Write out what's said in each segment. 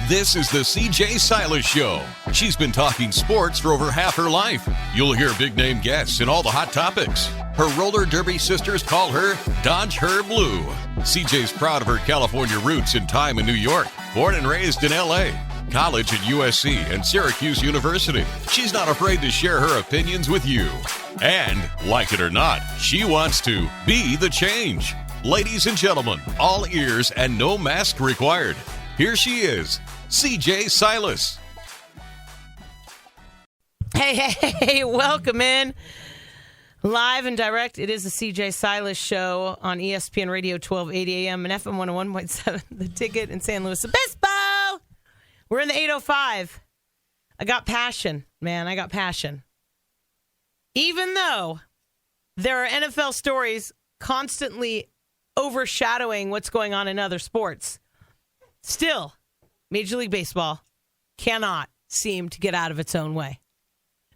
This is the CJ Silas Show. She's been talking sports for over half her life. You'll hear big-name guests and all the hot topics. Her roller derby sisters call her Dodge Her Blue. CJ's proud of her California roots and time in New York. Born and raised in L.A., college at USC and Syracuse University. She's not afraid to share her opinions with you. And, like it or not, she wants to be the change. Ladies and gentlemen, all ears and no mask required. Here she is, CJ Silas. Hey, welcome in. Live and direct, it is the CJ Silas Show on ESPN Radio 1280 AM and FM 101.7, The Ticket in San Luis Obispo. We're in the 805. I got passion, man. I got passion. Even though there are NFL stories constantly overshadowing what's going on in other sports, still, Major League Baseball cannot seem to get out of its own way.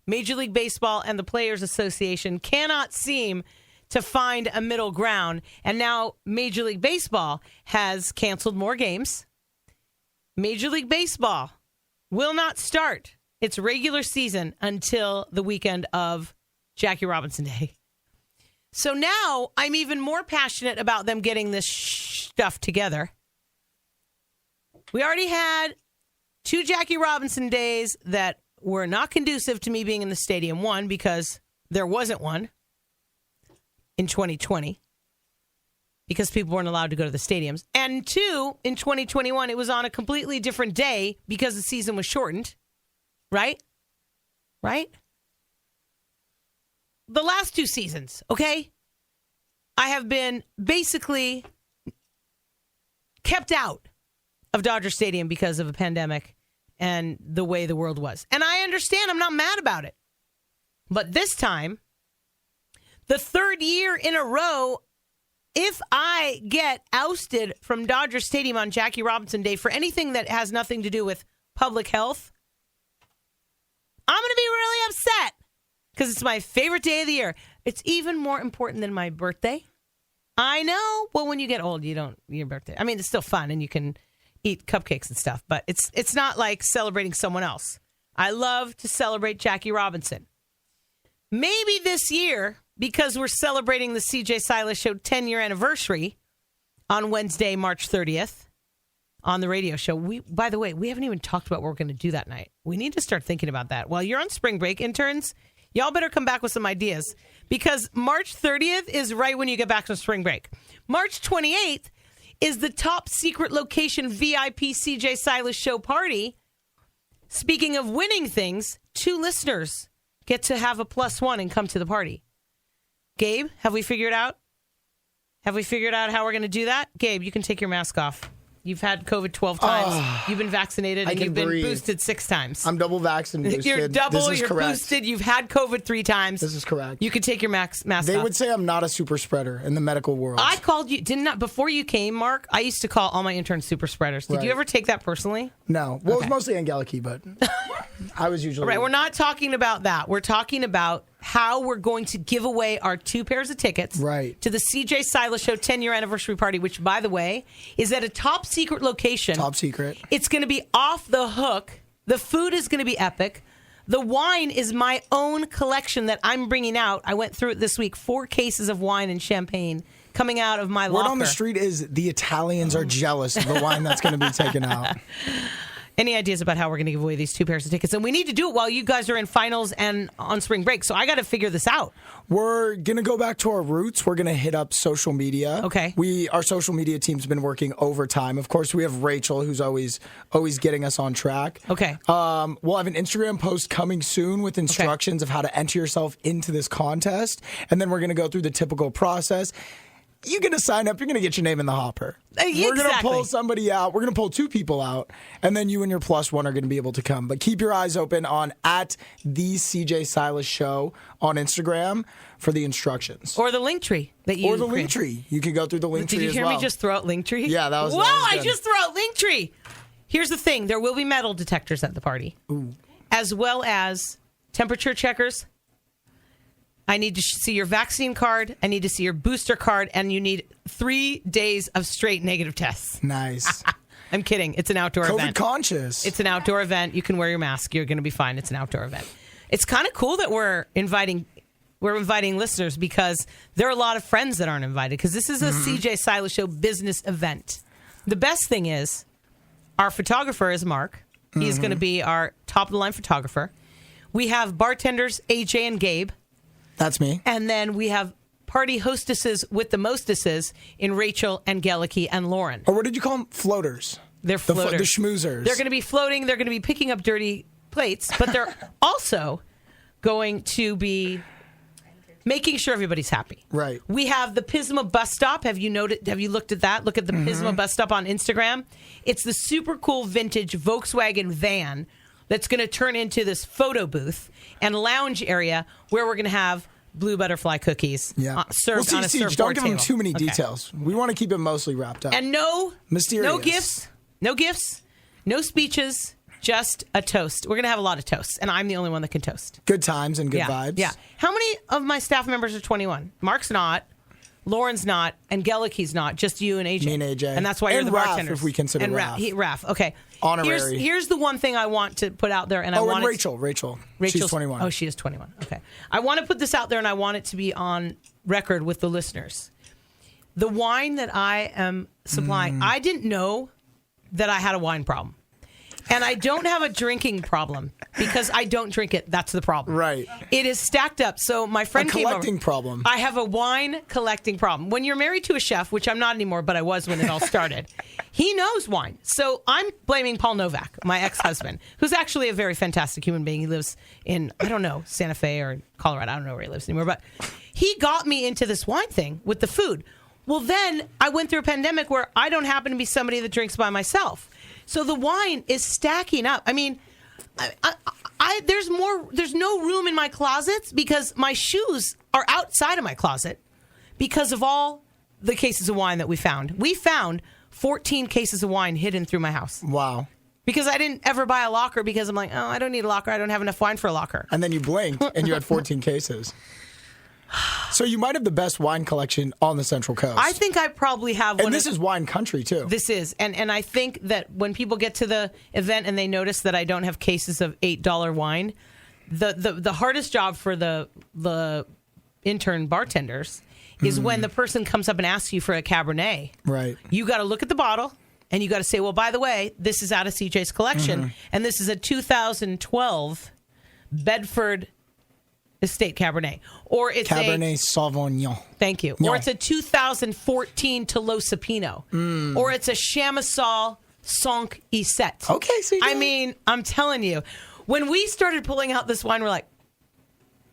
Major League Baseball and the Players Association cannot seem to find a middle ground. And now Major League Baseball has canceled more games. Major League Baseball will not start its regular season until the weekend of Jackie Robinson Day. So now I'm even more passionate about them getting this stuff together. We already had 2 Jackie Robinson days that were not conducive to me being in the stadium. One, because there wasn't one in 2020 because people weren't allowed to go to the stadiums. And 2, in 2021, it was on a completely different day because the season was shortened. Right? The last 2 seasons, okay? I have been basically kept out of Dodger Stadium because of a pandemic and the way the world was. And I understand. I'm not mad about it. But this time, the 3rd year in a row, if I get ousted from Dodger Stadium on Jackie Robinson Day for anything that has nothing to do with public health, I'm going to be really upset because it's my favorite day of the year. It's even more important than my birthday. I know. Well, when you get old, you don't, your birthday. I mean, it's still fun and you can eat cupcakes and stuff, but it's not like celebrating someone else. I love to celebrate Jackie Robinson. Maybe this year, because we're celebrating the CJ Silas Show 10-year anniversary on Wednesday, March 30th, on the radio show. By the way, we haven't even talked about what we're going to do that night. We need to start thinking about that. While you're on spring break, interns, y'all better come back with some ideas because March 30th is right when you get back from spring break. March 28th is the top secret location VIP CJ Silas Show party. Speaking of winning things, 2 listeners get to have a +1 and come to the party. Gabe, have we figured out? Have we figured out how we're going to do that? Gabe, you can take your mask off. You've had COVID 12 times. You've been vaccinated, and you've been boosted 6 times. I'm double vaccinated. You're double, you're boosted. You've had COVID 3 times. This is correct. You can take your mask off. They would say I'm not a super spreader in the medical world. I called you, before you came, Mark, I used to call all my interns super spreaders. Did you ever take that personally? No. Well, it was mostly Angeliki, but I was usually... All right, we're not talking about that. We're talking about how we're going to give away our 2 pairs of tickets to the CJ Silas Show 10-year anniversary party, which, by the way, is at a top secret location. Top secret. It's going to be off the hook. The food is going to be epic. The wine is my own collection that I'm bringing out. I went through it this week. 4 cases of wine and champagne coming out of my locker. Word on the street is the Italians are jealous of the wine that's going to be taken out. Any ideas about how we're going to give away these 2 pairs of tickets? And we need to do it while you guys are in finals and on spring break. So I got to figure this out. We're going to go back to our roots. We're going to hit up social media. Okay. Our social media team's been working overtime. Of course, we have Rachel, who's always getting us on track. Okay. We'll have an Instagram post coming soon with instructions of how to enter yourself into this contest. And then we're going to go through the typical process. You're going to sign up. You're going to get your name in the hopper. We're going to pull somebody out. We're going to pull 2 people out. And then you and your +1 are going to be able to come. But keep your eyes open on @the CJ Silas Show on Instagram for the instructions. Or the link tree. Or the link tree. You can go through the link tree as well. Did you hear me just throw out link tree? Yeah, that was Whoa, that was I just threw out link tree. Here's the thing. There will be metal detectors at the party. Ooh. As well as temperature checkers. I need to see your vaccine card. I need to see your booster card. And you need 3 days of straight negative tests. Nice. I'm kidding. It's an outdoor event. COVID conscious. It's an outdoor event. You can wear your mask. You're going to be fine. It's an outdoor event. It's kind of cool that we're inviting listeners because there are a lot of friends that aren't invited because this is a CJ Silas Show business event. The best thing is our photographer is Mark. He's going to be our top-of-the-line photographer. We have bartenders, AJ and Gabe. That's me. And then we have party hostesses with the mostesses in Rachel, Angeliki, and Lauren. Or what did you call them? Floaters. They're floaters. The schmoozers. They're going to be floating. They're going to be picking up dirty plates, but they're also going to be making sure everybody's happy. Right. We have the Pisma bus stop. Have you looked at that? Look at the Pisma bus stop on Instagram. It's the super cool vintage Volkswagen van that's going to turn into this photo booth and lounge area where we're going to have blue butterfly cookies served on a surfboard Don't give table. them too many details. We want to keep it mostly wrapped up. And no mysterious. No gifts, no speeches, just a toast. We're going to have a lot of toasts, and I'm the only one that can toast. Good times and good vibes. Yeah. How many of my staff members are 21? Mark's not. Lauren's not. Angeliki's not. Just you and AJ. Me and AJ. And that's why you're the Raph, bartenders. if we consider and Raph. Raph. Okay. Honorary. Here's the one thing I want to put out there. And Rachel. She's 21. Oh, she is 21. Okay. I want to put this out there, and I want it to be on record with the listeners. The wine that I am supplying, I didn't know that I had a wine problem. And I don't have a drinking problem because I don't drink it. That's the problem. Right. It is stacked up. So my friend came over. Collecting problem. I have a wine collecting problem. When you're married to a chef, which I'm not anymore, but I was when it all started, he knows wine. So I'm blaming Paul Novak, my ex-husband, who's actually a very fantastic human being. He lives in, I don't know, Santa Fe or Colorado. I don't know where he lives anymore. But he got me into this wine thing with the food. Well, then I went through a pandemic where I don't happen to be somebody that drinks by myself. So the wine is stacking up. I mean, there's no room in my closets because my shoes are outside of my closet because of all the cases of wine that we found. We found 14 cases of wine hidden through my house. Wow. Because I didn't ever buy a locker because I'm like, oh, I don't need a locker. I don't have enough wine for a locker. And then you blinked and you had 14 cases. So you might have the best wine collection on the Central Coast. I think I probably have one. And this is wine country, too. This is. And I think that when people get to the event and they notice that I don't have cases of $8 wine, the hardest job for the intern bartenders is when the person comes up and asks you for a Cabernet. Right. You got to look at the bottle and you got to say, well, by the way, this is out of CJ's collection. And this is a 2012 Bedford Estate Cabernet, or it's Cabernet Sauvignon. Thank you. Or it's a 2014 Tolosa Pinot, or it's a Chamisol Cinq et Sept. Okay, CJ. I mean, I'm telling you, when we started pulling out this wine, we're like,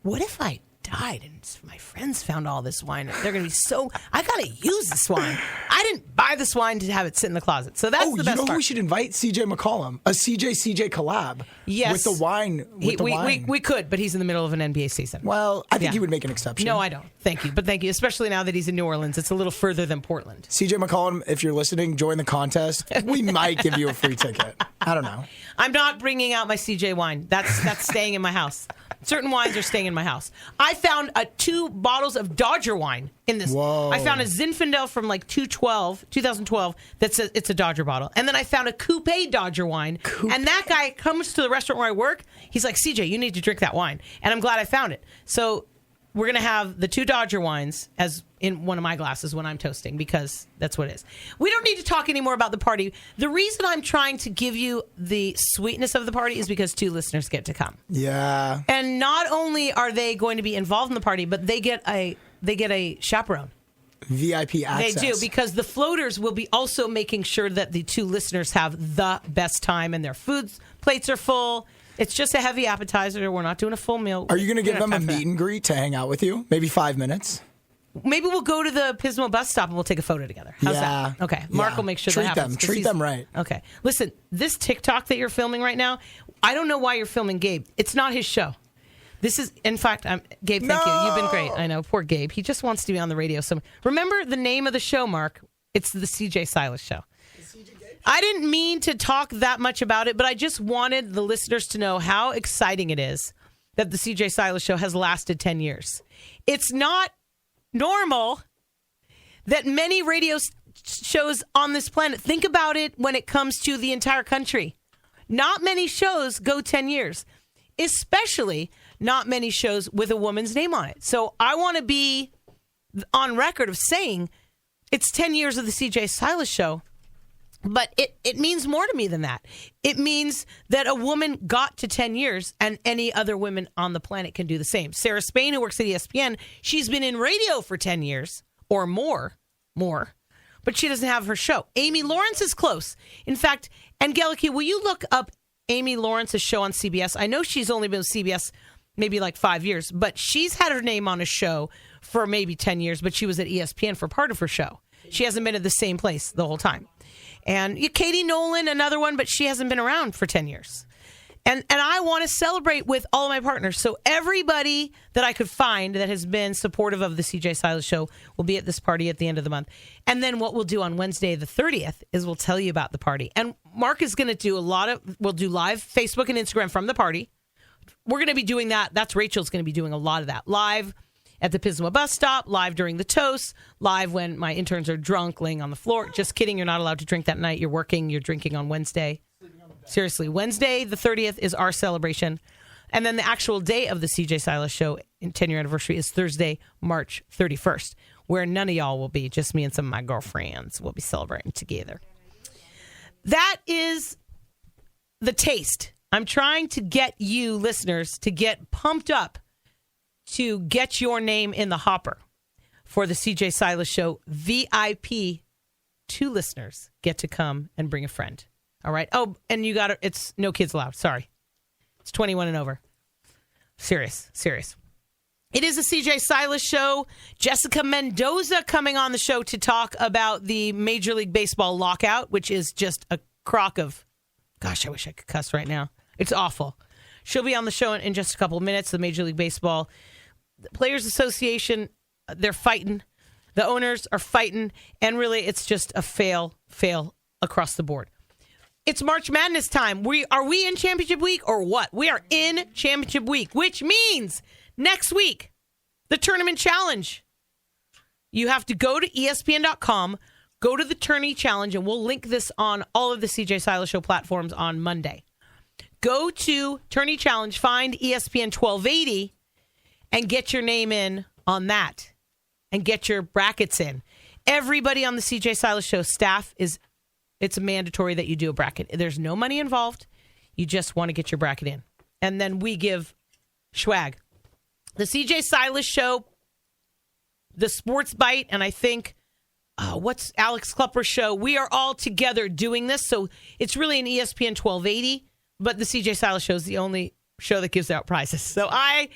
what if I died and my friends found all this wine? They're going to be so, I got to use this wine. I didn't buy this wine to have it sit in the closet. So that's the best part. Who we should invite? CJ McCollum, a CJ collab. Yes. With the wine. We could, but he's in the middle of an NBA season. Well, I think he would make an exception. No, I don't. Thank you. But thank you, especially now that he's in New Orleans. It's a little further than Portland. CJ McCollum, if you're listening, join the contest. We might give you a free ticket. I don't know. I'm not bringing out my CJ wine. That's staying in my house. Certain wines are staying in my house. I found 2 bottles of Dodger wine in this. Whoa. I found a Zinfandel from like 2012 that's it's a Dodger bottle. And then I found a Coupe Dodger wine. And that guy comes to the restaurant where I work. He's like, CJ, you need to drink that wine. And I'm glad I found it. So we're going to have the 2 Dodger wines as in one of my glasses when I'm toasting because that's what it is. We don't need to talk anymore about the party. The reason I'm trying to give you the sweetness of the party is because 2 listeners get to come. Yeah. And not only are they going to be involved in the party, but they get a chaperone. VIP access. They do, because the floaters will be also making sure that the 2 listeners have the best time and their food plates are full. It's just a heavy appetizer. We're not doing a full meal. Are you going to give them a meet and greet to hang out with you? Maybe 5 minutes? Maybe we'll go to the Pismo bus stop and we'll take a photo together. How's that? Okay. Mark will make sure that happens. Treat them right. Okay. Listen, this TikTok that you're filming right now, I don't know why you're filming Gabe. It's not his show. This is, in fact, Gabe, thank you. You've been great. I know. Poor Gabe. He just wants to be on the radio. So remember the name of the show, Mark. It's the CJ Silas Show. I didn't mean to talk that much about it, but I just wanted the listeners to know how exciting it is that the CJ Silas Show has lasted 10 years. It's not normal that many radio shows on this planet. Think about it when it comes to the entire country. Not many shows go 10 years, especially not many shows with a woman's name on it. So I want to be on record of saying it's 10 years of the CJ Silas Show, but it means more to me than that. It means that a woman got to 10 years and any other women on the planet can do the same. Sarah Spain, who works at ESPN, she's been in radio for 10 years or more, but she doesn't have her show. Amy Lawrence is close. In fact, Angeliki, will you look up Amy Lawrence's show on CBS? I know she's only been with CBS maybe like 5 years, but she's had her name on a show for maybe 10 years, but she was at ESPN for part of her show. She hasn't been at the same place the whole time. And Katie Nolan, another one, but she hasn't been around for 10 years. And I want to celebrate with all of my partners. So everybody that I could find that has been supportive of the CJ Silas Show will be at this party at the end of the month. And then what we'll do on Wednesday the 30th is we'll tell you about the party. And Mark is going to do we'll do live Facebook and Instagram from the party. We're going to be doing that. That's Rachel's going to be doing a lot of that. Live at the Pismo bus stop, live during the toast, live when my interns are drunk laying on the floor. Just kidding. You're not allowed to drink that night. You're working. You're drinking on Wednesday. Seriously, Wednesday, the 30th, is our celebration. And then the actual day of the CJ Silas Show, 10-year anniversary, is Thursday, March 31st, where none of y'all will be. Just me and some of my girlfriends will be celebrating together. That is the taste. I'm trying to get you listeners to get pumped up to get your name in the hopper for the CJ Silas Show. VIP 2 listeners get to come and bring a friend. All right. Oh, and it's no kids allowed. Sorry. It's 21 and over. Serious. It is a CJ Silas Show. Jessica Mendoza coming on the show to talk about the Major League Baseball lockout, which is just a crock of, gosh, I wish I could cuss right now. It's awful. She'll be on the show in just a couple of minutes. The Major League Baseball Players Association, they're fighting. The owners are fighting. And really, it's just a fail across the board. It's March Madness time. Are we in championship week or what? We are in championship week, which means next week, the tournament challenge. You have to go to ESPN.com, go to the tourney challenge, and we'll link this on all of the CJ Silas Show platforms on Monday. Go to tourney challenge, find ESPN 1280, and get your name in on that, and get your brackets in. Everybody on the CJ Silas Show staff it's mandatory that you do a bracket. There's no money involved. You just want to get your bracket in. And then we give swag. The CJ Silas Show, the Sports Bite, and I think, what's Alex Klepper's show? We are all together doing this. So it's really an ESPN 1280, but the CJ Silas Show is the only show that gives out prizes. So I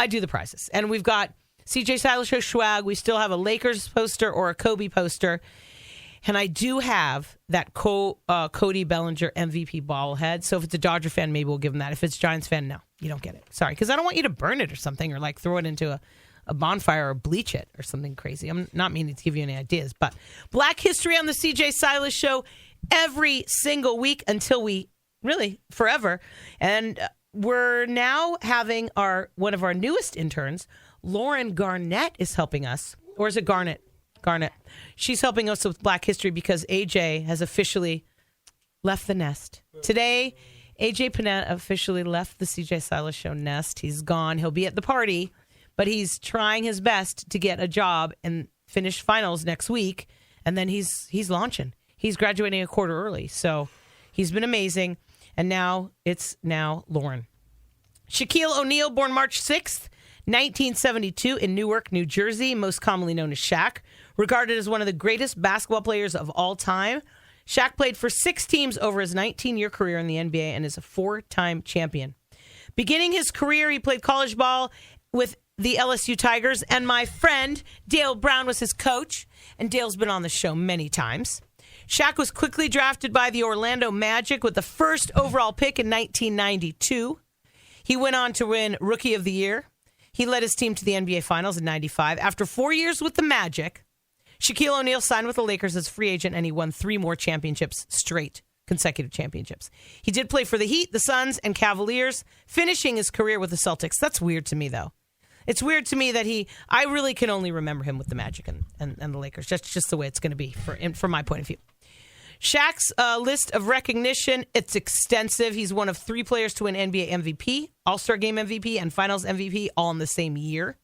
do the prizes. And we've got CJ Silas Show swag. We still have a Lakers poster or a Kobe poster. And I do have that Cody Bellinger MVP bobblehead. So if it's a Dodger fan, maybe we'll give him that. If it's a Giants fan, no, you don't get it. Sorry, because I don't want you to burn it or something or like throw it into a bonfire or bleach it or something crazy. I'm not meaning to give you any ideas. But Black History on the CJ Silas Show every single week until forever. And we're now having one of our newest interns, Lauren Garnett, is helping us. Or is it Garnett? Garnett. She's helping us with Black History because AJ has officially left the nest. Today, AJ Panetta officially left the CJ Silas Show nest. He's gone. He'll be at the party, but he's trying his best to get a job and finish finals next week. And then he's launching. He's graduating a quarter early. So he's been amazing. And now it's Lauren. Shaquille O'Neal, born March 6th, 1972 in Newark, New Jersey, most commonly known as Shaq. Regarded as one of the greatest basketball players of all time. Shaq played for 6 teams over his 19-year career in the NBA and is a 4-time champion. Beginning his career, he played college ball with the LSU Tigers, and my friend Dale Brown was his coach, and Dale's been on the show many times. Shaq was quickly drafted by the Orlando Magic with the first overall pick in 1992. He went on to win Rookie of the Year. He led his team to the NBA Finals in 95. After 4 years with the Magic, Shaquille O'Neal signed with the Lakers as a free agent, and he won 3 more championships, straight consecutive championships. He did play for the Heat, the Suns, and Cavaliers, finishing his career with the Celtics. That's weird to me, though. It's weird to me that I really can only remember him with the Magic and the Lakers. That's just the way it's going to be from my point of view. Shaq's list of recognition, it's extensive. He's one of 3 players to win NBA MVP, All-Star Game MVP, and Finals MVP all in the same year.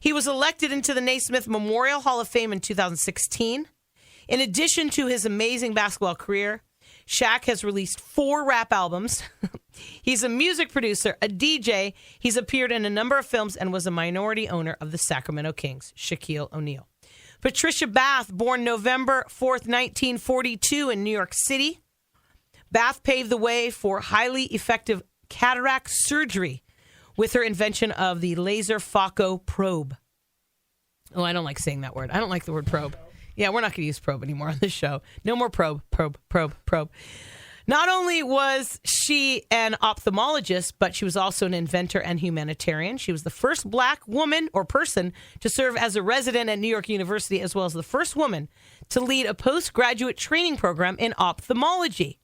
He was elected into the Naismith Memorial Hall of Fame in 2016. In addition to his amazing basketball career, Shaq has released 4 rap albums. He's a music producer, a DJ. He's appeared in a number of films and was a minority owner of the Sacramento Kings, Shaquille O'Neal. Patricia Bath, born November 4th, 1942 in New York City. Bath paved the way for highly effective cataract surgery with her invention of the laser phaco probe. Oh, I don't like saying that word. I don't like the word probe. Yeah, we're not going to use probe anymore on this show. No more probe. Not only was she an ophthalmologist, but she was also an inventor and humanitarian. She was the first black woman or person to serve as a resident at New York University, as well as the first woman to lead a postgraduate training program in ophthalmology.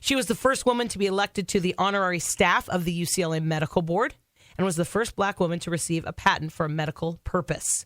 She was the first woman to be elected to the honorary staff of the UCLA Medical Board and was the first black woman to receive a patent for a medical purpose.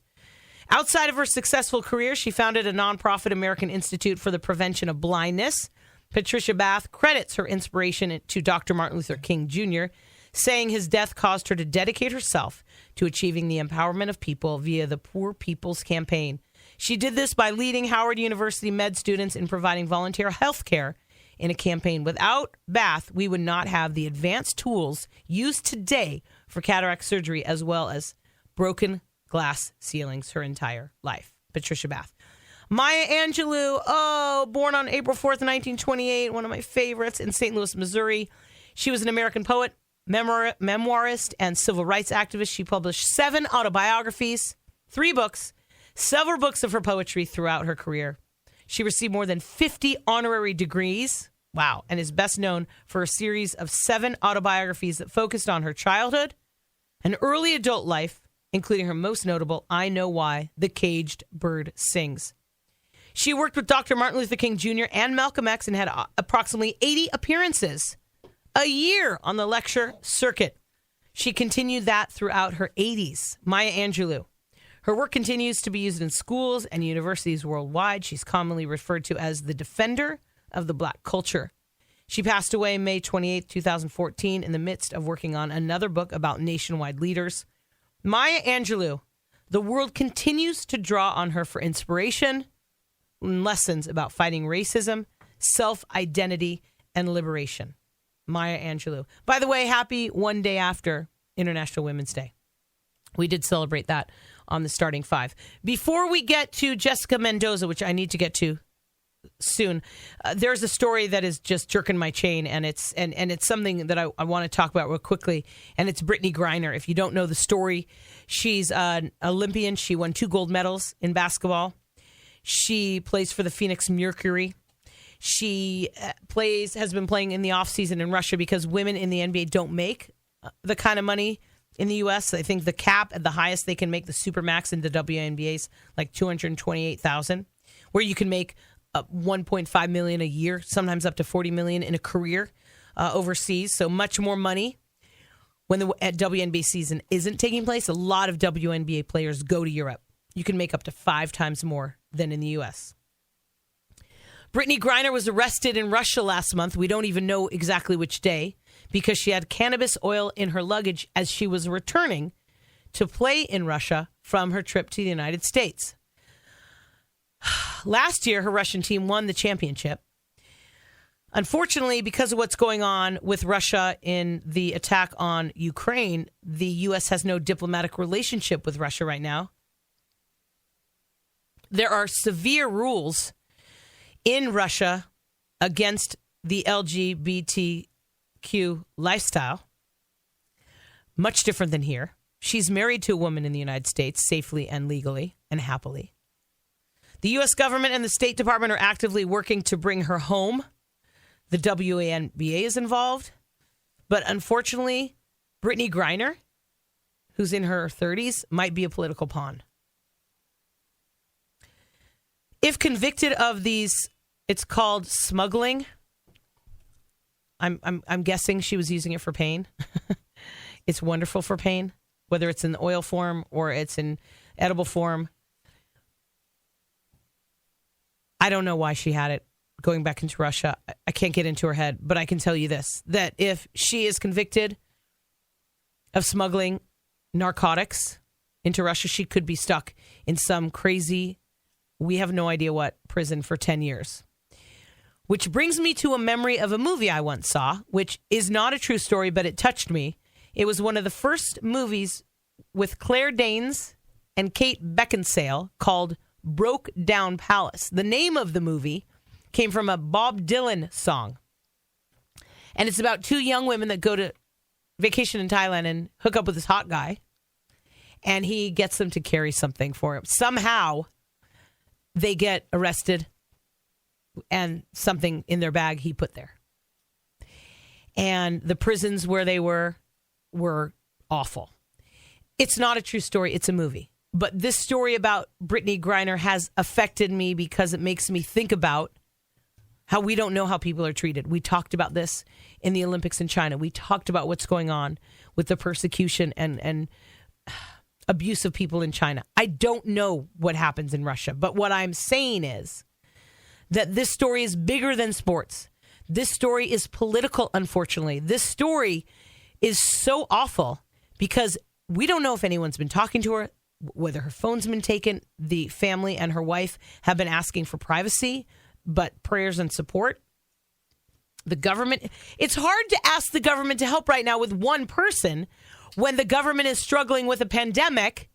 Outside of her successful career, she founded a nonprofit American Institute for the Prevention of Blindness. Patricia Bath credits her inspiration to Dr. Martin Luther King Jr., saying his death caused her to dedicate herself to achieving the empowerment of people via the Poor People's Campaign. She did this by leading Howard University med students in providing volunteer health care in a campaign. Without Bath, we would not have the advanced tools used today for cataract surgery, as well as broken glass ceilings her entire life. Patricia Bath. Maya Angelou, born on April 4th, 1928, one of my favorites, in St. Louis, Missouri. She was an American poet, memoirist, and civil rights activist. She published 7 autobiographies, 3 books, several books of her poetry throughout her career. She received more than 50 honorary degrees, wow, and is best known for a series of 7 autobiographies that focused on her childhood and early adult life, including her most notable, I Know Why the Caged Bird Sings. She worked with Dr. Martin Luther King Jr. and Malcolm X and had approximately 80 appearances a year on the lecture circuit. She continued that throughout her 80s. Maya Angelou. Her work continues to be used in schools and universities worldwide. She's commonly referred to as the defender of the black culture. She passed away May 28, 2014, in the midst of working on another book about nationwide leaders. Maya Angelou. The world continues to draw on her for inspiration and lessons about fighting racism, self-identity, and liberation. Maya Angelou. By the way, happy one day after International Women's Day. We did celebrate that on the starting 5. Before we get to Jessica Mendoza, which I need to get to soon, there's a story that is just jerking my chain, and it's something that I want to talk about real quickly, and it's Brittney Griner. If you don't know the story, she's an Olympian. She won 2 gold medals in basketball. She plays for the Phoenix Mercury. She has been playing in the offseason in Russia because women in the NBA don't make the kind of money in the U.S. I think the cap at the highest they can make, the Supermax in the WNBA, is like $228,000, where you can make $1.5 million a year, sometimes up to $40 million in a career overseas. So much more money when the WNBA season isn't taking place. A lot of WNBA players go to Europe. You can make up to 5 times more than in the U.S. Brittney Griner was arrested in Russia last month. We don't even know exactly which day, because she had cannabis oil in her luggage as she was returning to play in Russia from her trip to the United States. Last year, her Russian team won the championship. Unfortunately, because of what's going on with Russia in the attack on Ukraine, the U.S. has no diplomatic relationship with Russia right now. There are severe rules in Russia against the LGBTQ lifestyle, much different than here. She's married to a woman in the United States safely and legally and happily. The U.S. government and the State Department are actively working to bring her home. The WNBA is involved. But unfortunately, Brittney Griner, who's in her 30s, might be a political pawn. If convicted of these, it's called smuggling. I'm guessing she was using it for pain. It's wonderful for pain. whether it's in oil form or it's in edible form. I don't know why she had it going back into Russia. I can't get into her head, but I can tell you this, that if she is convicted of smuggling narcotics into Russia, she could be stuck in some crazy, we have no idea what, prison for 10 years. Which brings me to a memory of a movie I once saw, which is not a true story, but it touched me. It was one of the first movies with Claire Danes and Kate Beckinsale called Broke Down Palace. The name of the movie came from a Bob Dylan song. And it's about two young women that go to vacation in Thailand and hook up with this hot guy. And he gets them to carry something for him. Somehow, they get arrested and something in their bag he put there. And the prisons where they were awful. It's not a true story. It's a movie. But this story about Brittney Griner has affected me because it makes me think about how we don't know how people are treated. We talked about this in the Olympics in China. We talked about what's going on with the persecution and abuse of people in China. I don't know what happens in Russia. But what I'm saying is that this story is bigger than sports. This story is political, unfortunately. This story is so awful because we don't know if anyone's been talking to her, whether her phone's been taken. The family and her wife have been asking for privacy, but prayers and support. The government, it's hard to ask the government to help right now with one person when the government is struggling with a pandemic,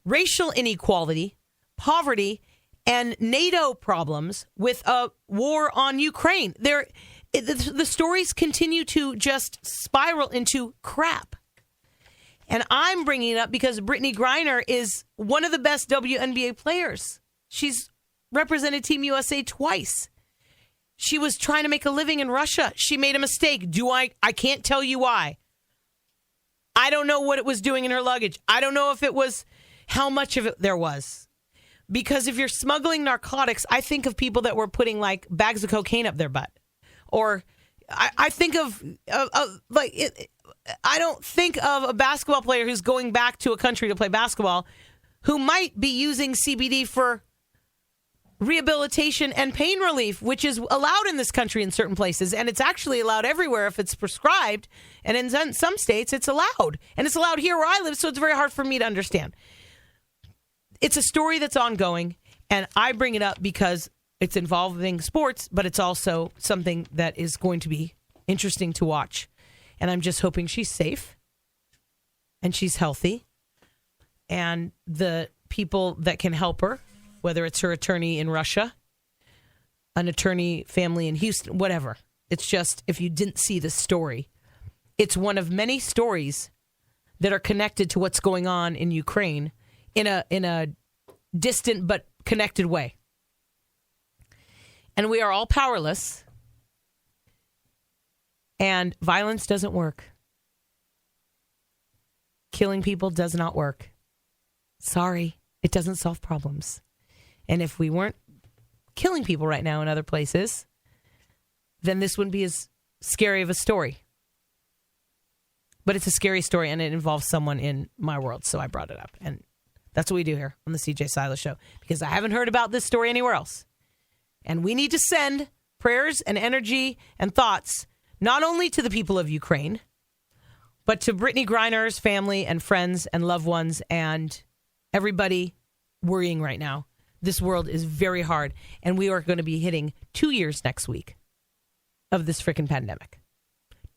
racial inequality, poverty, and NATO problems with a war on Ukraine. The stories continue to just spiral into crap. And I'm bringing it up because Brittney Griner is one of the best WNBA players. She's represented Team USA twice. She was trying to make a living in Russia. She made a mistake. I can't tell you why. I don't know what it was doing in her luggage. I don't know if it was how much of it there was. Because if you're smuggling narcotics, I think of people that were putting like bags of cocaine up their butt. Or I think of I don't think of a basketball player who's going back to a country to play basketball who might be using CBD for rehabilitation and pain relief, which is allowed in this country in certain places. And it's actually allowed everywhere if it's prescribed. And in some states, it's allowed. And it's allowed here where I live, so it's very hard for me to understand. It's a story that's ongoing, and I bring it up because it's involving sports, but it's also something that is going to be interesting to watch. And I'm just hoping she's safe and she's healthy. And the people that can help her, whether it's her attorney in Russia, an attorney family in Houston, whatever. It's just, if you didn't see this story, it's one of many stories that are connected to what's going on in Ukraine in a distant but connected way. And we are all powerless. And violence doesn't work. Killing people does not work. Sorry, it doesn't solve problems. And if we weren't killing people right now in other places, then this wouldn't be as scary of a story. But it's a scary story, and it involves someone in my world, so I brought it up. And that's what we do here on the CJ Silas Show, because I haven't heard about this story anywhere else. And we need to send prayers and energy and thoughts not only to the people of Ukraine, but to Brittney Griner's family and friends and loved ones and everybody worrying right now. This world is very hard, and we are going to be hitting 2 years next week of this freaking pandemic.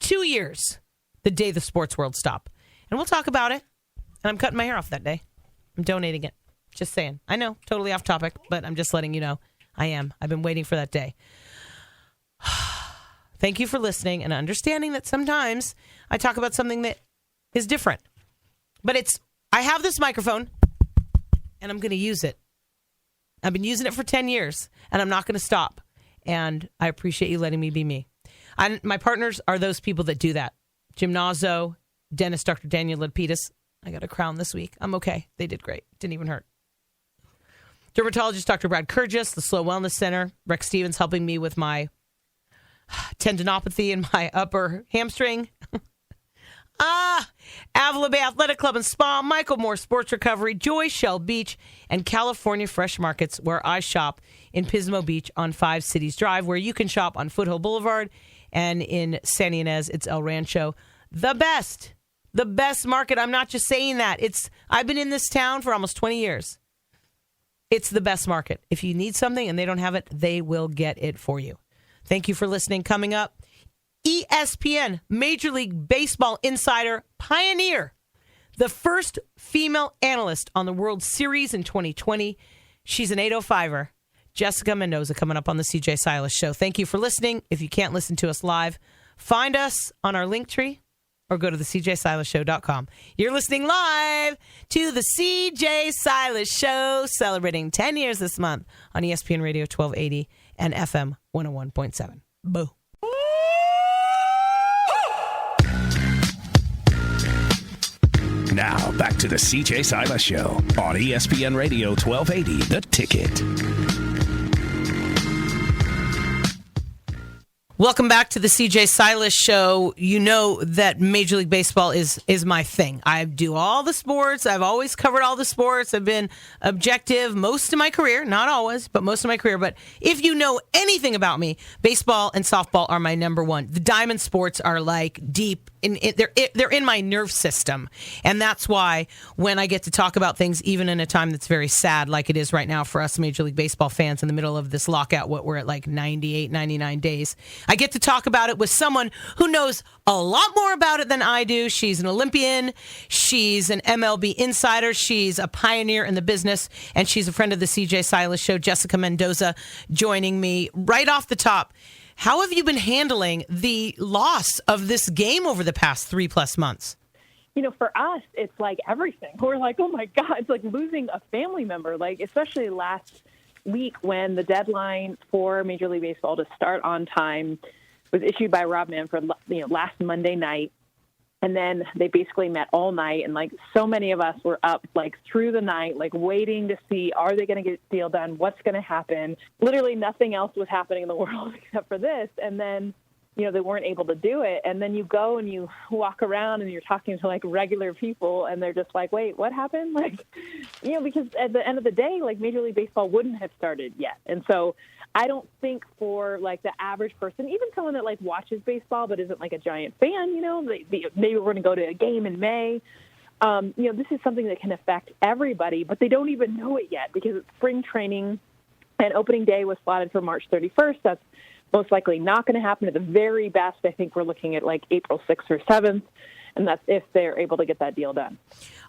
2 years, the day the sports world stopped. And we'll talk about it. And I'm cutting my hair off that day. I'm donating it. Just saying. I know, totally off topic, but I'm just letting you know I am. I've been waiting for that day. Thank you for listening and understanding that sometimes I talk about something that is different. But I have this microphone, and I'm going to use it. I've been using it for 10 years, and I'm not going to stop. And I appreciate you letting me be me. My partners are those people that do that. Jim Nazzo, dentist Dr. Daniel Ledpitis. I got a crown this week. I'm okay. They did great. Didn't even hurt. Dermatologist Dr. Brad Kurgis, the Slow Wellness Center. Rex Stevens helping me with my tendinopathy in my upper hamstring. Avila Bay Athletic Club and Spa, Michael Moore Sports Recovery, Joy Shell Beach, and California Fresh Markets, where I shop in Pismo Beach on 5 Cities Drive, where you can shop on Foothill Boulevard, and in Santa Ynez, it's El Rancho. The best market. I'm not just saying that. I've been in this town for almost 20 years. It's the best market. If you need something and they don't have it, they will get it for you. Thank you for listening. Coming up, ESPN Major League Baseball Insider pioneer, the first female analyst on the World Series in 2020. She's an 805er. Jessica Mendoza coming up on the CJ Silas Show. Thank you for listening. If you can't listen to us live, find us on our link tree or go to the CJSilasShow.com. You're listening live to the CJ Silas Show, celebrating 10 years this month on ESPN Radio 1280 and FM 101.7. Boo. Now, back to the CJ Silas Show on ESPN Radio 1280, The Ticket. Welcome back to the CJ Silas Show. You know that Major League Baseball is my thing. I do all the sports. I've always covered all the sports. I've been objective most of my career. Not always, but most of my career. But if you know anything about me, baseball and softball are my number one. The diamond sports are like deep. They're in my nerve system. And that's why when I get to talk about things, even in a time that's very sad, like it is right now for us Major League Baseball fans in the middle of this lockout, what we're at like 98, 99 days, I get to talk about it with someone who knows a lot more about it than I do. She's an Olympian. She's an MLB insider. She's a pioneer in the business. And she's a friend of the CJ Silas Show. Jessica Mendoza joining me right off the top. How have you been handling the loss of this game over the past 3+ months? You know, for us, it's like everything. We're like, oh, my God, it's like losing a family member, like especially last week when the deadline for Major League Baseball to start on time was issued by Rob Manfred, last Monday night. And then they basically met all night. And like so many of us were up like through the night, like waiting to see, are they going to get the deal done? What's going to happen? Literally nothing else was happening in the world except for this. And then, they weren't able to do it. And then you go and you walk around and you're talking to like regular people and they're just like, wait, what happened? Like, because at the end of the day, like Major League Baseball wouldn't have started yet. And so I don't think for like the average person, even someone that like watches baseball but isn't like a giant fan, maybe we're going to go to a game in May. This is something that can affect everybody, but they don't even know it yet because it's spring training and opening day was slotted for March 31st. That's most likely not going to happen. At the very best, I think we're looking at like April 6th or 7th, and that's if they're able to get that deal done.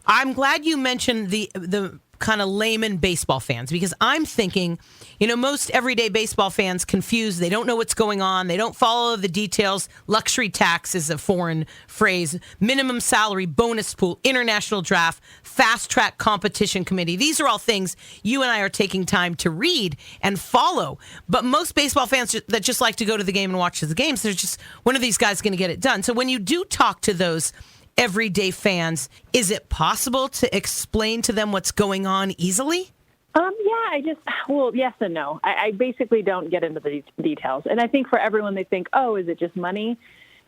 I'm glad you mentioned the kind of layman baseball fans, because I'm thinking, most everyday baseball fans confused. They don't know what's going on. They don't follow the details. Luxury tax is a foreign phrase. Minimum salary, bonus pool, international draft, fast track competition committee. These are all things you and I are taking time to read and follow. But most baseball fans that just like to go to the game and watch the games, there's just one of these guys going to get it done. So when you do talk to those everyday fans, is it possible to explain to them what's going on easily? Yes and no. I basically don't get into the details. And I think for everyone, they think, oh, is it just money?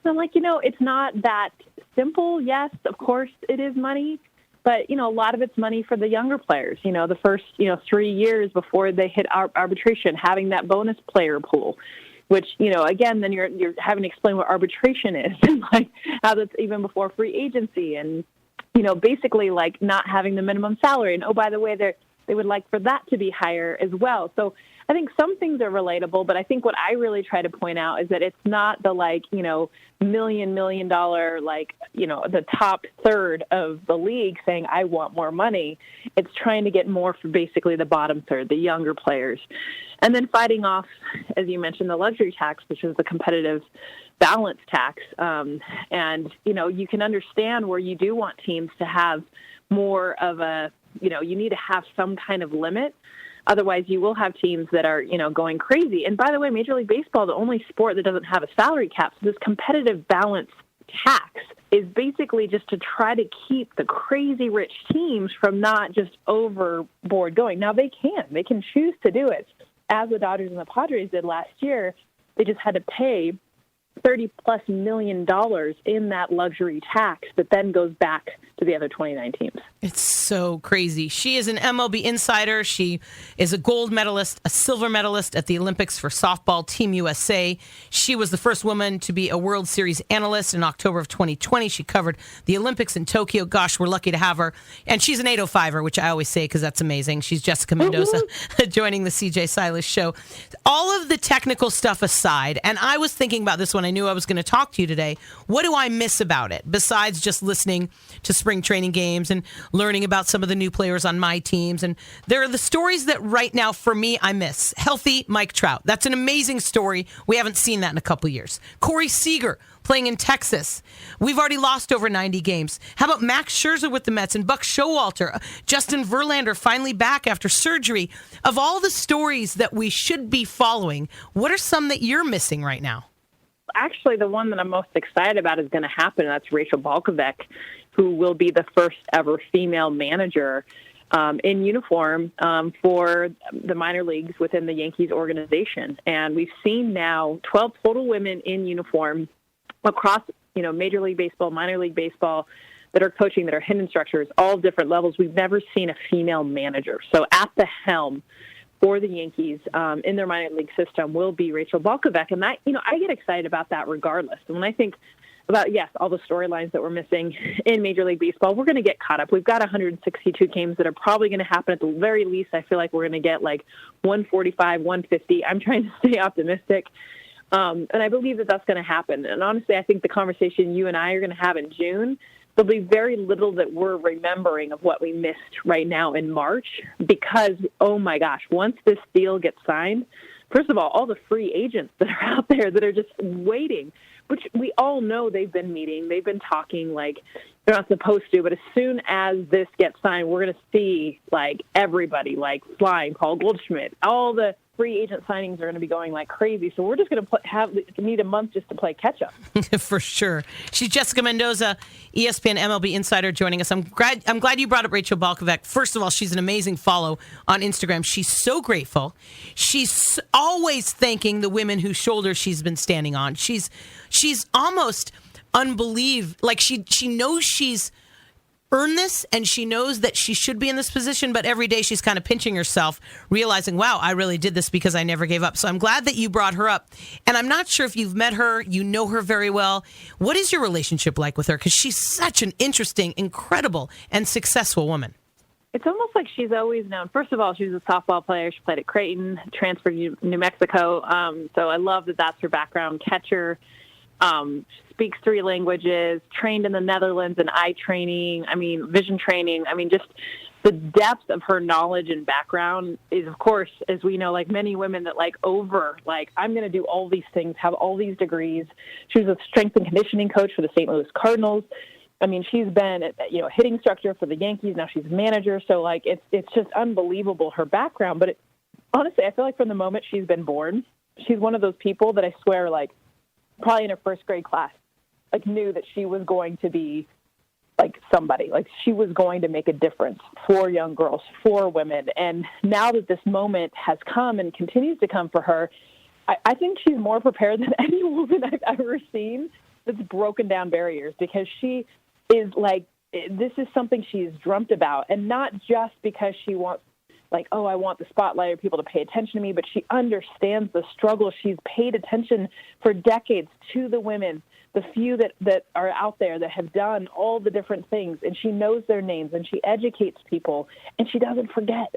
And I'm like, it's not that simple. Yes, of course it is money. But, a lot of it's money for the younger players, the first, 3 years before they hit arbitration, having that bonus player pool, which, again, then you're having to explain what arbitration is and like how that's even before free agency and, basically like not having the minimum salary. And, oh, by the way, they would like for that to be higher as well. So I think some things are relatable, but I think what I really try to point out is that it's not the like, $1 million, like, the top third of the league saying, I want more money. It's trying to get more for basically the bottom third, the younger players. And then fighting off, as you mentioned, the luxury tax, which is the competitive balance tax. And, you can understand where you do want teams to have more of a, you need to have some kind of limit. Otherwise, you will have teams that are, going crazy. And by the way, Major League Baseball, the only sport that doesn't have a salary cap, so this competitive balance tax is basically just to try to keep the crazy rich teams from not just overboard going. Now, they can choose to do it, as the Dodgers and the Padres did last year. They just had to pay $30+ million in that luxury tax that then goes back to the other 29 teams. It's so crazy. She is an MLB insider. She is a gold medalist, a silver medalist at the Olympics for softball, Team USA. She was the first woman to be a World Series analyst in October of 2020. She covered the Olympics in Tokyo. Gosh, we're lucky to have her. And she's an 805er, which I always say because that's amazing. She's Jessica Mendoza joining the CJ Silas show. All of the technical stuff aside, and I was thinking about this when I knew I was going to talk to you today. What do I miss about it besides just listening to spring training games and learning about some of the new players on my teams? And there are the stories that right now for me I miss. Healthy Mike Trout. That's an amazing story. We haven't seen that in a couple years. Corey Seager playing in Texas. We've already lost over 90 games. How about Max Scherzer with the Mets and Buck Showalter? Justin Verlander finally back after surgery. Of all the stories that we should be following, what are some that you're missing right now? Actually, the one that I'm most excited about is going to happen, and that's Rachel Balkovec, who will be the first ever female manager in uniform for the minor leagues within the Yankees organization. And we've seen now 12 total women in uniform across, Major League Baseball, minor league baseball, that are coaching, that are head instructors, all different levels. We've never seen a female manager. So at the helm for the Yankees in their minor league system will be Rachel Balkovec. And that, I get excited about that regardless. And when I think about, yes, all the storylines that we're missing in Major League Baseball, we're going to get caught up. We've got 162 games that are probably going to happen. At the very least, I feel like we're going to get like 145, 150. I'm trying to stay optimistic. And I believe that that's going to happen. And honestly, I think the conversation you and I are going to have in June, there'll be very little that we're remembering of what we missed right now in March because, oh my gosh, once this deal gets signed, first of all the free agents that are out there that are just waiting, which we all know they've been meeting, they've been talking like they're not supposed to, but as soon as this gets signed, we're going to see like everybody like flying, Paul Goldschmidt, all the free agent signings are going to be going like crazy. So we're just going to need a month just to play catch up. For sure. She's Jessica Mendoza, ESPN MLB Insider, joining us. I'm glad you brought up Rachel Balkovec. First of all, she's an amazing follow on Instagram. She's so grateful. She's always thanking the women whose shoulders she's been standing on. She's almost unbelievable. Like she knows she's earned this and she knows that she should be in this position, but every day she's kind of pinching herself, realizing, wow, I really did this because I never gave up. So I'm glad that you brought her up. And I'm not sure if you've met her, you know her very well. What is your relationship like with her? Because she's such an interesting, incredible, and successful woman. It's almost like she's always known. First of all, she was a softball player. She played at Creighton, transferred to New Mexico. So I love that that's her background. Catcher. Speaks 3 languages, trained in the Netherlands in eye training, vision training. Just the depth of her knowledge and background is, of course, as we know, like many women that I'm going to do all these things, have all these degrees. She was a strength and conditioning coach for the St. Louis Cardinals. She's been, a hitting instructor for the Yankees. Now she's a manager. So it's just unbelievable, her background. But honestly, I feel like from the moment she's been born, she's one of those people that I swear, probably in her first grade class, knew that she was going to be somebody, she was going to make a difference for young girls, for women. And now that this moment has come and continues to come for her, I think she's more prepared than any woman I've ever seen that's broken down barriers, because she is this is something she's dreamt about, and not just because she wants I want the spotlight or people to pay attention to me, but she understands the struggle. She's paid attention for decades to the women, the few that are out there that have done all the different things, and she knows their names, and she educates people, and she doesn't forget.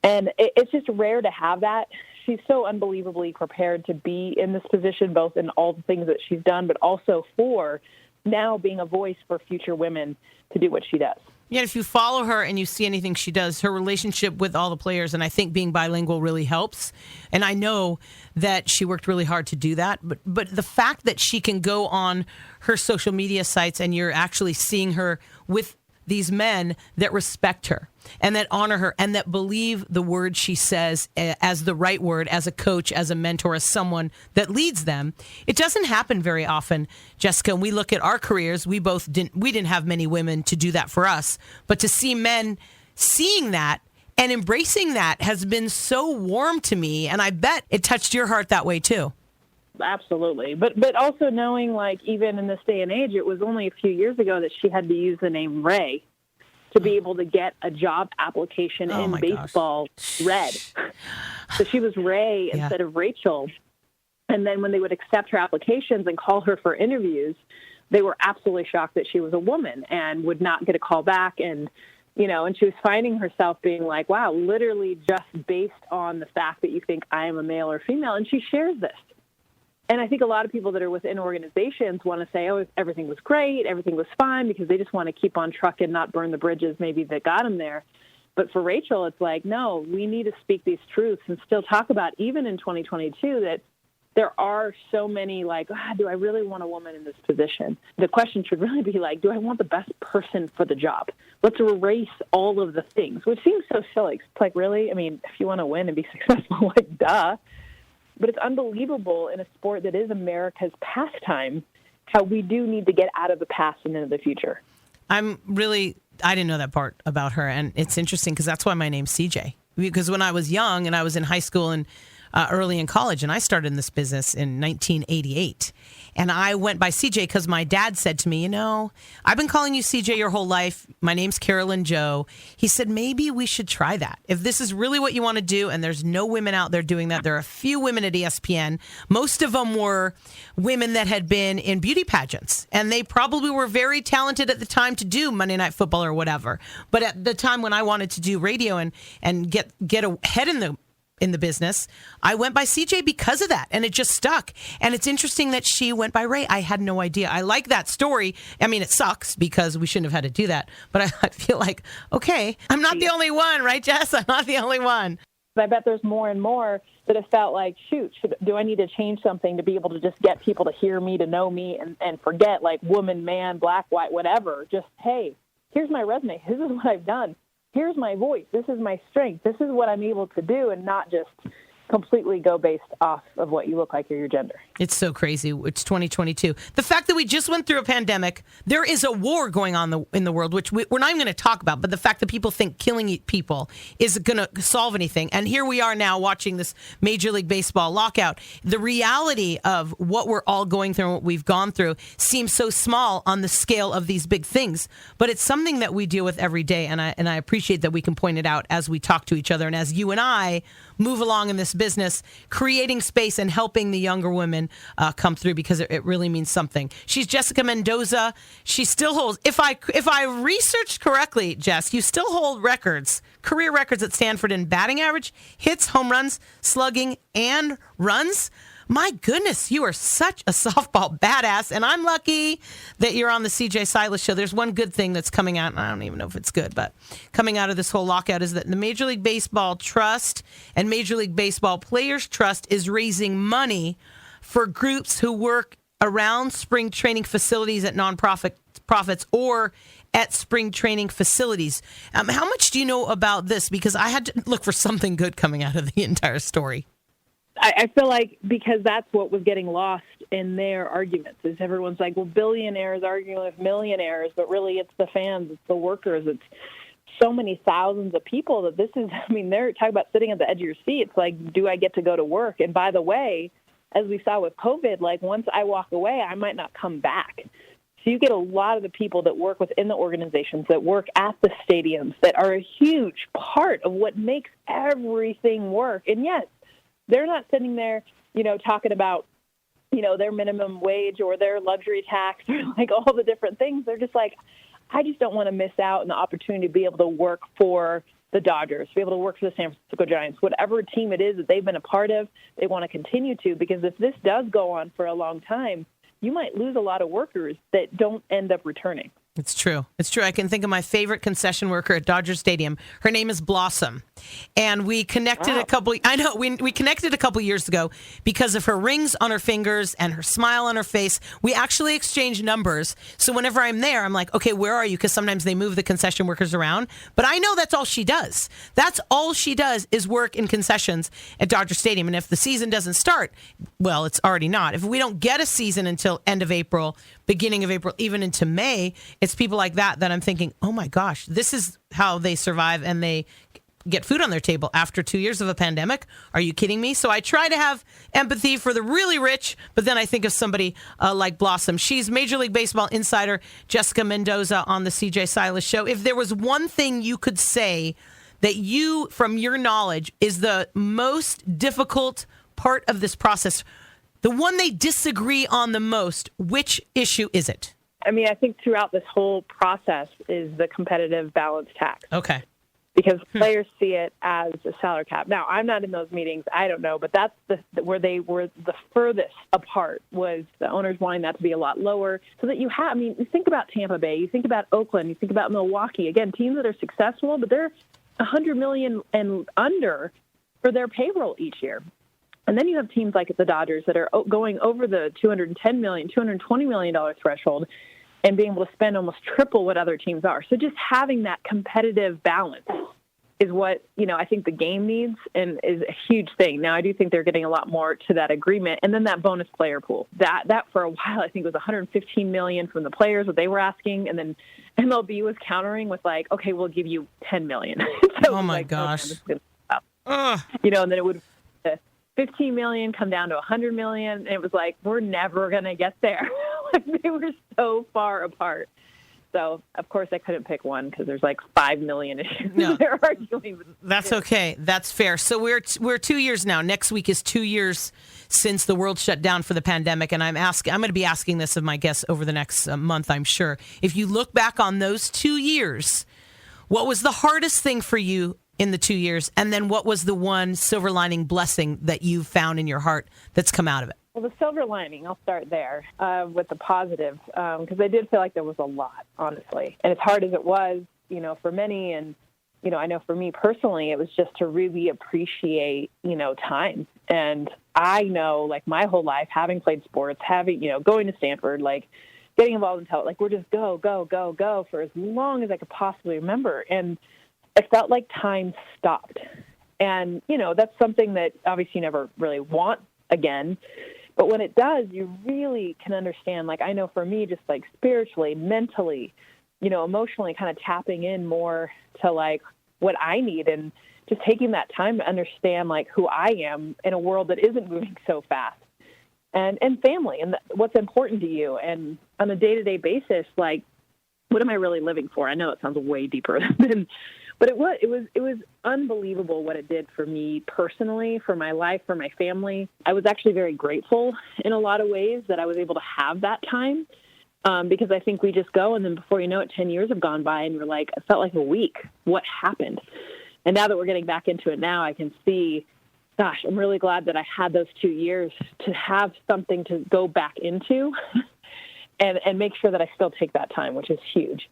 And it's just rare to have that. She's so unbelievably prepared to be in this position, both in all the things that she's done, but also for now being a voice for future women to do what she does. Yeah, if you follow her and you see anything she does, her relationship with all the players, and I think being bilingual really helps. And I know that she worked really hard to do that. But the fact that she can go on her social media sites and you're actually seeing her with these men that respect her and that honor her and that believe the word she says as the right word, as a coach, as a mentor, as someone that leads them. It doesn't happen very often, Jessica. And we look at our careers. We didn't have many women to do that for us, but to see men seeing that and embracing that has been so warm to me. And I bet it touched your heart that way too. absolutely. But also knowing, like, even in this day and age, it was only a few years ago that she had to use the name Ray to be able to get a job application in baseball read. So she was Ray instead of Rachel. And then when they would accept her applications and call her for interviews, they were absolutely shocked that she was a woman and would not get a call back. And, you know, and she was finding herself being like, wow, literally just based on the fact that you think I am a male or female. And she shares this. And I think a lot of people that are within organizations want to say, oh, everything was great, everything was fine, because they just want to keep on trucking, not burn the bridges maybe that got them there. But for Rachel, it's like, no, we need to speak these truths and still talk about, even in 2022, that there are so many, like, do I really want a woman in this position? The question should really be like, do I want the best person for the job? Let's erase all of the things, which seems so silly. It's like, really? I mean, if you want to win and be successful, like, duh. But it's unbelievable in a sport that is America's pastime, how we do need to get out of the past and into the future. I didn't know that part about her. And it's interesting because that's why my name's CJ. Because when I was young and I was in high school and early in college, and I started in this business in 1988. And I went by CJ because my dad said to me, you know, I've been calling you CJ your whole life. My name's Carolyn Joe. He said, maybe we should try that. If this is really what you want to do, and there's no women out there doing that. There are a few women at ESPN. Most of them were women that had been in beauty pageants. And they probably were very talented at the time to do Monday Night Football or whatever. But at the time when I wanted to do radio and get ahead in the business, I went by CJ because of that, and it just stuck. And it's interesting that she went by Ray. I had no idea. I like that story. I mean, it sucks because we shouldn't have had to do that, but I feel like, okay, I'm not the only one, right, Jess? I'm not the only one. I bet there's more and more that have felt like, shoot, do I need to change something to be able to just get people to hear me, to know me, and forget, like, woman, man, black, white, whatever. Just, hey, here's my resume. This is what I've done. Here's my voice. This is my strength. This is what I'm able to do, and not just completely go based off of what you look like or your gender. It's so crazy. It's 2022. The fact that we just went through a pandemic, there is a war going on in the world, which we're not even going to talk about, but the fact that people think killing people is going to solve anything. And here we are now watching this Major League Baseball lockout. The reality of what we're all going through and what we've gone through seems so small on the scale of these big things, but it's something that we deal with every day. And I appreciate that we can point it out as we talk to each other and as you and I move along in this business, creating space and helping the younger women come through, because it really means something. She's Jessica Mendoza. She still holds, if I researched correctly, Jess, you still hold career records at Stanford in batting average, hits, home runs, slugging, and runs. My goodness, you are such a softball badass, and I'm lucky that you're on the CJ Silas show. There's one good thing that's coming out, and I don't even know if it's good, but coming out of this whole lockout is that the Major League Baseball Trust and Major League Baseball Players Trust is raising money for groups who work around spring training facilities at nonprofits or at spring training facilities. How much do you know about this? Because I had to look for something good coming out of the entire story. I feel like because that's what was getting lost in their arguments, is everyone's like, well, billionaires arguing with millionaires, but really it's the fans, it's the workers, it's so many thousands of people that this is, I mean, they're talking about sitting at the edge of your seat. It's like, do I get to go to work? And by the way, as we saw with COVID, like once I walk away, I might not come back. So you get a lot of the people that work within the organizations, that work at the stadiums, that are a huge part of what makes everything work. And yes, they're not sitting there, talking about, their minimum wage or their luxury tax or like all the different things. They're just like, I just don't want to miss out on the opportunity to be able to work for the Dodgers, to be able to work for the San Francisco Giants, whatever team it is that they've been a part of, they want to continue to, because if this does go on for a long time, you might lose a lot of workers that don't end up returning. It's true. It's true. I can think of my favorite concession worker at Dodger Stadium. Her name is Blossom. And we connected we connected a couple years ago because of her rings on her fingers and her smile on her face. We actually exchanged numbers. So whenever I'm there, I'm like, okay, where are you? Because sometimes they move the concession workers around. But I know that's all she does. That's all she does is work in concessions at Dodger Stadium. And if the season doesn't start, well, it's already not. If we don't get a season until end of April, beginning of April, even into May, it's people like that I'm thinking, oh my gosh, this is how they survive and they get food on their table after 2 years of a pandemic. Are you kidding me? So I try to have empathy for the really rich, but then I think of somebody like Blossom. She's Major League Baseball insider Jessica Mendoza on the CJ Silas Show. If there was one thing you could say that you, from your knowledge, is the most difficult part of this process, the one they disagree on the most, which issue is it? I mean, I think throughout this whole process is the competitive balance tax. Okay. Because players see it as a salary cap. Now, I'm not in those meetings. I don't know. But that's where they were the furthest apart, was the owners wanting that to be a lot lower so that you have, I mean, you think about Tampa Bay, you think about Oakland, you think about Milwaukee. Again, teams that are successful, but they're $100 million and under for their payroll each year. And then you have teams like the Dodgers that are going over the $210 million, $220 million threshold and being able to spend almost triple what other teams are. So just having that competitive balance is what, I think the game needs and is a huge thing. Now, I do think they're getting a lot more to that agreement. And then that bonus player pool, that for a while, I think was $115 million from the players, what they were asking. And then MLB was countering with like, okay, we'll give you $10 million. So oh my gosh. Okay, and then it would $15 million come down to $100 million. And it was like, we're never going to get there. Like, they were so far apart. So, of course, I couldn't pick one because there's like 5 million issues they're arguing with. That's okay. That's fair. So we're 2 years now. Next week is 2 years since the world shut down for the pandemic. And I'm going to be asking this of my guests over the next month, I'm sure. If you look back on those 2 years, what was the hardest thing for you in the 2 years? And then what was the one silver lining blessing that you found in your heart that's come out of it? Well, the silver lining, I'll start there with the positive, because I did feel like there was a lot, honestly. And as hard as it was, for many, and, I know for me personally, it was just to really appreciate, time. And I know, like, my whole life, having played sports, going to Stanford, like, getting involved in television, like, we're just go, go, go, go for as long as I could possibly remember. And I felt like time stopped. And, that's something that obviously you never really want again. But when it does, you really can understand, like, I know for me, just like spiritually, mentally, emotionally kind of tapping in more to like what I need and just taking that time to understand like who I am in a world that isn't moving so fast, and family and what's important to you. And on a day-to-day basis, like, what am I really living for? I know it sounds way deeper than, but it was unbelievable what it did for me personally, for my life, for my family. I was actually very grateful in a lot of ways that I was able to have that time, because I think we just go, and then before you know it, 10 years have gone by, and you're like, it felt like a week. What happened? And now that we're getting back into it now, I can see, gosh, I'm really glad that I had those 2 years to have something to go back into and make sure that I still take that time, which is huge.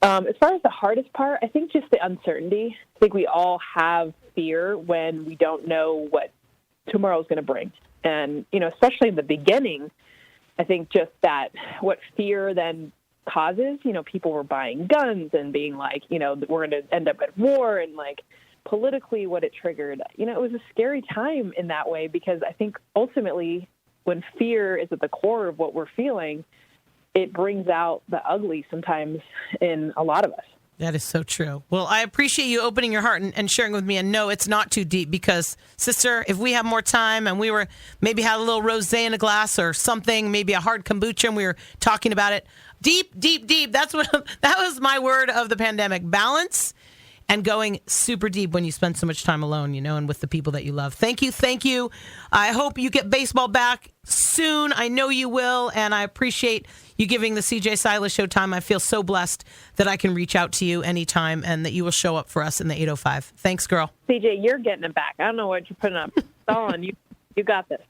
As far as the hardest part, I think just the uncertainty. I think we all have fear when we don't know what tomorrow is going to bring. And, especially in the beginning, I think just that what fear then causes, people were buying guns and being like, we're going to end up at war, and like politically what it triggered. It was a scary time in that way, because I think ultimately when fear is at the core of what we're feeling, it brings out the ugly sometimes in a lot of us. That is so true. Well, I appreciate you opening your heart and sharing with me. And no, it's not too deep, because, sister, if we have more time and we were maybe had a little rosé in a glass or something, maybe a hard kombucha, and we were talking about it, deep, deep, deep. That was my word of the pandemic: balance and going super deep when you spend so much time alone, and with the people that you love. Thank you. Thank you. I hope you get baseball back soon. I know you will. And I appreciate you giving the CJ Silas Show time. I feel so blessed that I can reach out to you anytime and that you will show up for us in the 805. Thanks, girl. CJ, you're getting it back. I don't know what you're putting up. It's on. You got this.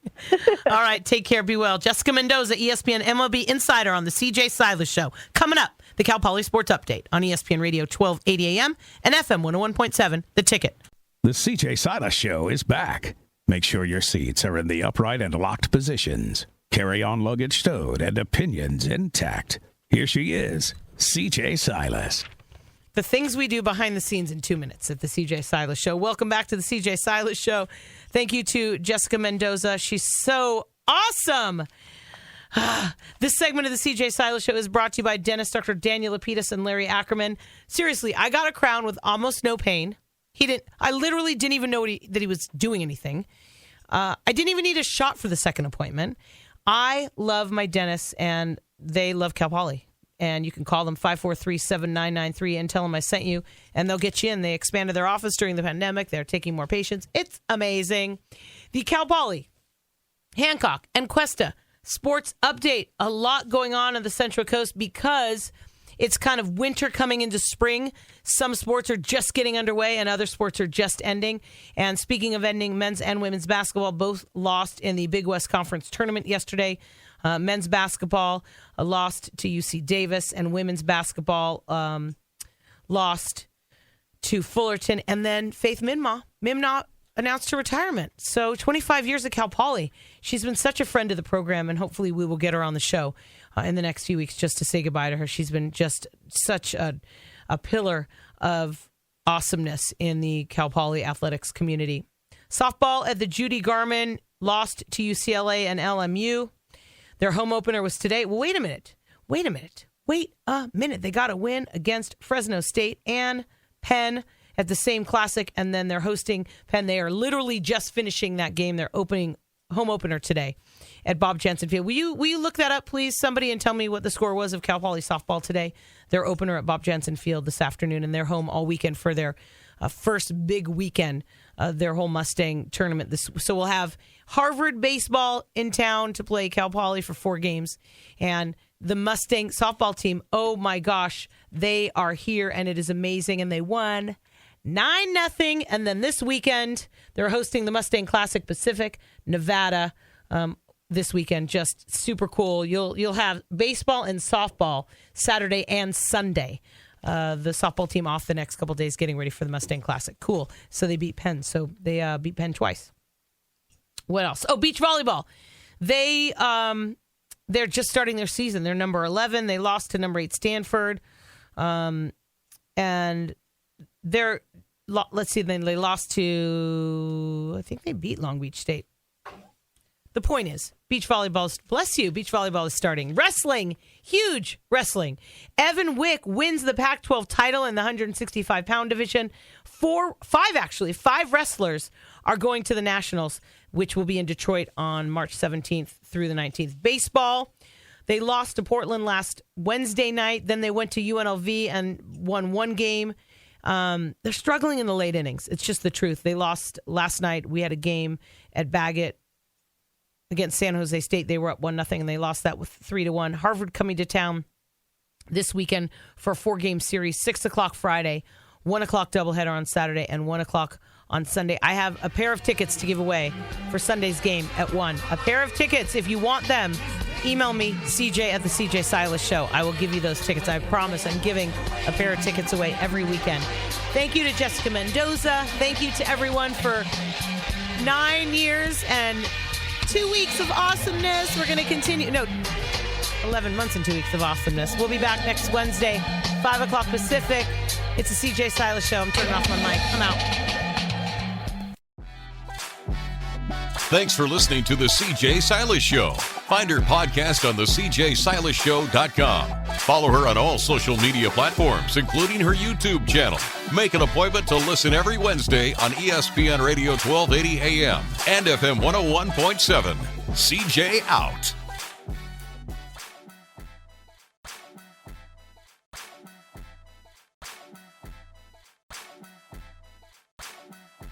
All right. Take care. Be well. Jessica Mendoza, ESPN MLB Insider on the CJ Silas Show. Coming up, the Cal Poly Sports Update on ESPN Radio 1280 AM and FM 101.7, The Ticket. The CJ Silas Show is back. Make sure your seats are in the upright and locked positions. Carry-on luggage stowed and opinions intact. Here she is, CJ Silas. The things we do behind the scenes in 2 minutes at the CJ Silas Show. Welcome back to the CJ Silas Show. Thank you to Jessica Mendoza. She's so awesome. This segment of the CJ Silas Show is brought to you by dentist Dr. Daniel Lapidus and Larry Ackerman. Seriously, I got a crown with almost no pain. I literally didn't even know that he was doing anything. I didn't even need a shot for the second appointment. I love my dentists, and they love Cal Poly. And you can call them 543-7993 and tell them I sent you, and they'll get you in. They expanded their office during the pandemic. They're taking more patients. It's amazing. The Cal Poly, Hancock, and Cuesta sports update. A lot going on the Central Coast because it's kind of winter coming into spring. Some sports are just getting underway and other sports are just ending. And speaking of ending, men's and women's basketball both lost in the Big West Conference tournament yesterday. Men's basketball lost to UC Davis, and women's basketball lost to Fullerton. And then Faith Mimna announced her retirement. So 25 years at Cal Poly. She's been such a friend to the program, and hopefully we will get her on the show in the next few weeks just to say goodbye to her. She's been just such a pillar of awesomeness in the Cal Poly athletics community. Softball at the Judy Garman lost to UCLA and LMU. Their home opener was today. Well, wait a minute. They got a win against Fresno State and Penn at the same classic, and then they're hosting Penn. They are literally just finishing that game. They're opening home opener today at Bob Jansen Field. Will you look that up, please, somebody, and tell me what the score was of Cal Poly softball today? Their opener at Bob Jansen Field this afternoon, and they're home all weekend for their first big weekend, their whole Mustang tournament. So we'll have Harvard baseball in town to play Cal Poly for 4 games, and the Mustang softball team, oh my gosh, they are here, and it is amazing, and they won 9-0. And then this weekend, they're hosting the Mustang Classic Pacific, Nevada, this weekend. Just super cool. You'll have baseball and softball Saturday and Sunday. The softball team off the next couple days getting ready for the Mustang Classic. Cool. So they beat Penn. So they beat Penn twice. What else? Oh, beach volleyball. They're just starting their season. They're number 11. They lost to number 8 Stanford. And they're, let's see, then they lost to, I think they beat Long Beach State. The point is, beach volleyball is starting. Wrestling, huge wrestling. Evan Wick wins the Pac-12 title in the 165-pound division. 5 wrestlers are going to the Nationals, which will be in Detroit on March 17th through the 19th. Baseball, they lost to Portland last Wednesday night. Then they went to UNLV and won 1 game. They're struggling in the late innings. It's just the truth. They lost last night. We had a game at Baggett against San Jose State. They were up 1-0, and they lost that with 3-1. Harvard coming to town this weekend for a 4-game series, 6 o'clock Friday, 1 o'clock doubleheader on Saturday, and 1 o'clock on Sunday. I have a pair of tickets to give away for Sunday's game at 1. A pair of tickets. If you want them, email me, CJ at the CJ Silas Show. I will give you those tickets. I promise I'm giving a pair of tickets away every weekend. Thank you to Jessica Mendoza. Thank you to everyone for 9 years and 2 weeks of awesomeness. We're going to continue. 11 months and 2 weeks of awesomeness. We'll be back next Wednesday, 5 o'clock Pacific. It's the CJ Silas Show. I'm turning off my mic. I'm out. Thanks for listening to the CJ Silas Show. Find her podcast on the CJSilasShow.com. Follow her on all social media platforms, including her YouTube channel. Make an appointment to listen every Wednesday on ESPN Radio 1280 AM and FM 101.7. CJ out.